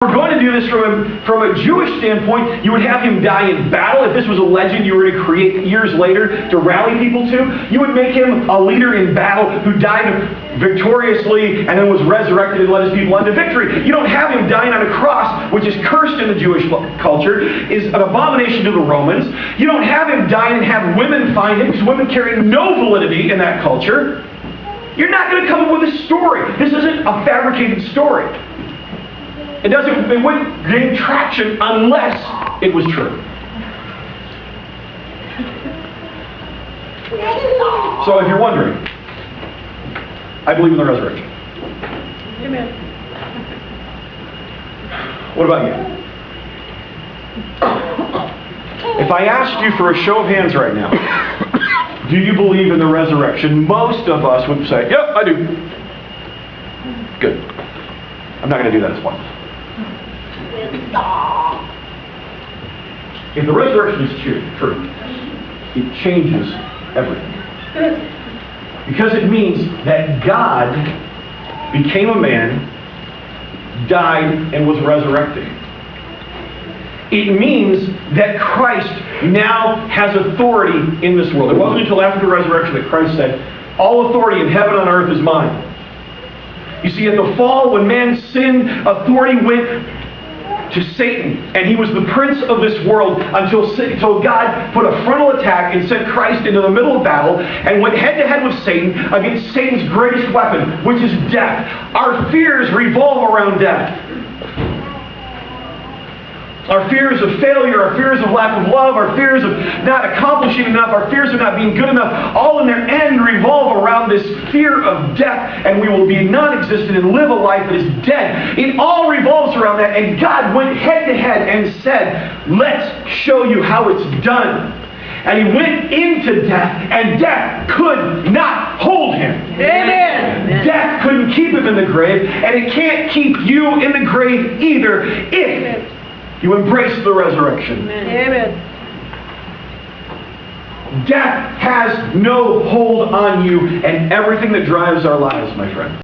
We're going to do this from a Jewish standpoint. You would have him die in battle. If this was a legend you were to create years later to rally people to, you would make him a leader in battle who died victoriously and then was resurrected and led his people unto victory. You don't have him dying on a cross, which is cursed in the Jewish culture, is an abomination to the Romans. You don't have him dying and have women find him, because women carry no validity in that culture. You're not going to come up with a story. This isn't a fabricated story. It wouldn't gain traction unless it was true. So if you're wondering, I believe in the resurrection. Amen. What about you? If I asked you for a show of hands right now, do you believe in the resurrection? Most of us would say, yep, I do. Good. I'm not going to do that as well. If the resurrection is true, it changes everything. Because it means that God became a man, died, and was resurrected. It means that Christ now has authority in this world. It wasn't until after the resurrection that Christ said, all authority in heaven and on earth is mine. You see, at the fall, when man sinned, authority went to Satan, and he was the prince of this world until God put a frontal attack and sent Christ into the middle of battle and went head-to-head with Satan against Satan's greatest weapon, which is death. Our fears revolve around death. Our fears of failure, our fears of lack of love, our fears of not accomplishing enough, our fears of not being good enough, all in their end revolve around this fear of death, and we will be non-existent and live a life that is dead. It all revolves around that, and God went head-to-head and said, let's show you how it's done. And he went into death, and death could not hold him. Amen. Death couldn't keep him in the grave, and it can't keep you in the grave either if you embrace the resurrection. Amen. Death has no hold on you and everything that drives our lives, my friend.